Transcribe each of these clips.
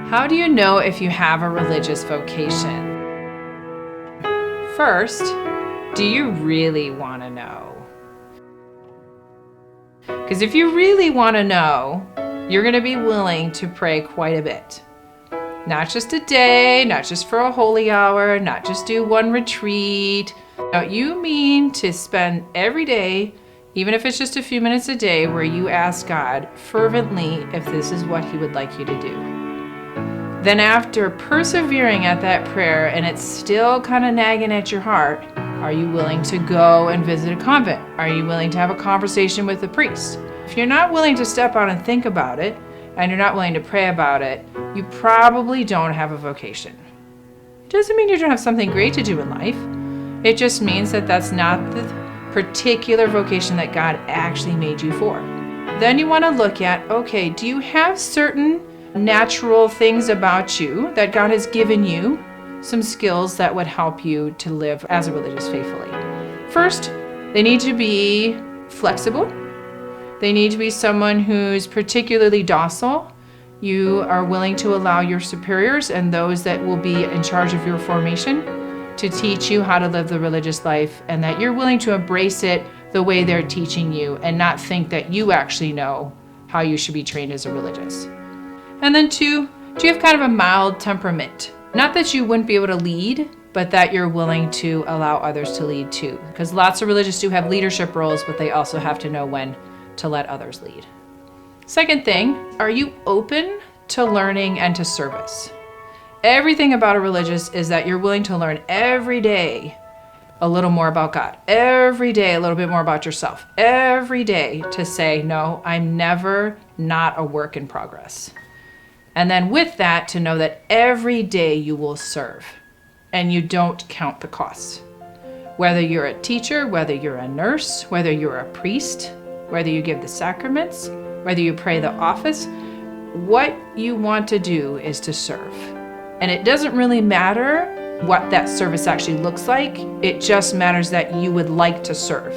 How do you know if you have a religious vocation? First, do you really want to know? Because if you really want to know, you're going to be willing to pray quite a bit. Not just a day, not just for a holy hour, not just do one retreat. No, you mean to spend every day, even if it's just a few minutes a day, where you ask God fervently if this is what He would like you to do. Then after persevering at that prayer and it's still kind of nagging at your heart, are you willing to go and visit a convent? Are you willing to have a conversation with a priest? If you're not willing to step out and think about it, and you're not willing to pray about it, you probably don't have a vocation. It doesn't mean you don't have something great to do in life. It just means that that's not the particular vocation that God actually made you for. Then you want to look at, okay, do you have certain natural things about you that God has given you, some skills that would help you to live as a religious faithfully? First, they need to be flexible. They need to be someone who's particularly docile. You are willing to allow your superiors and those that will be in charge of your formation to teach you how to live the religious life, and that you're willing to embrace it the way they're teaching you and not think that you actually know how you should be trained as a religious. And then two, do you have kind of a mild temperament? Not that you wouldn't be able to lead, but that you're willing to allow others to lead too. Because lots of religious do have leadership roles, but they also have to know when to let others lead. Second thing, are you open to learning and to service? Everything about a religious is that you're willing to learn every day a little more about God. Every day a little bit more about yourself. Every day to say, no, I'm never not a work in progress. And then with that, to know that every day you will serve and you don't count the costs. Whether you're a teacher, whether you're a nurse, whether you're a priest, whether you give the sacraments, whether you pray the office, what you want to do is to serve. And it doesn't really matter what that service actually looks like. It just matters that you would like to serve.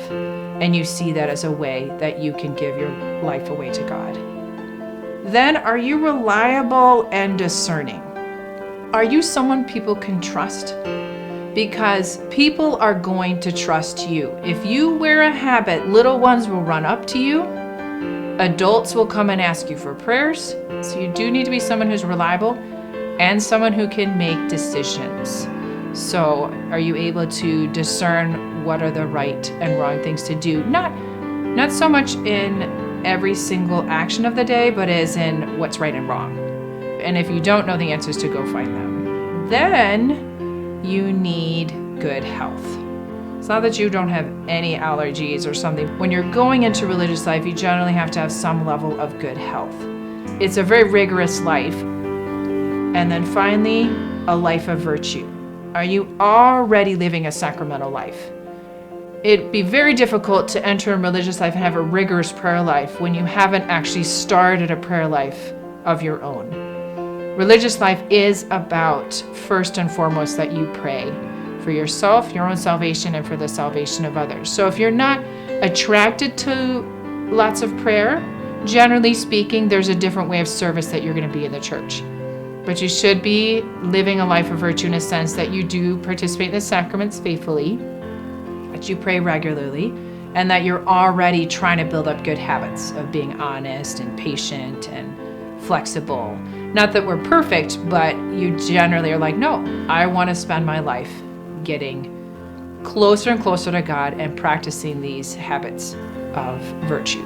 And you see that as a way that you can give your life away to God. Then, are you reliable and discerning? Are you someone people can trust? Because people are going to trust you. If you wear a habit, little ones will run up to you. Adults will come and ask you for prayers. So you do need to be someone who's reliable and someone who can make decisions. So are you able to discern what are the right and wrong things to do? Not so much in every single action of the day, but as in what's right and wrong. And if you don't know the answers, to go find them. Then you need good health. It's not that you don't have any allergies or something. When you're going into religious life, you generally have to have some level of good health. It's a very rigorous life. And then finally, a life of virtue. Are you already living a sacramental life? It'd be very difficult to enter in religious life and have a rigorous prayer life when you haven't actually started a prayer life of your own. Religious life is about, first and foremost, that you pray for yourself, your own salvation, and for the salvation of others. So if you're not attracted to lots of prayer, generally speaking, there's a different way of service that you're going to be in the church. But you should be living a life of virtue in a sense that you do participate in the sacraments faithfully, that you pray regularly, and that you're already trying to build up good habits of being honest and patient and flexible. Not that we're perfect, but you generally are like, no, I want to spend my life getting closer and closer to God and practicing these habits of virtue.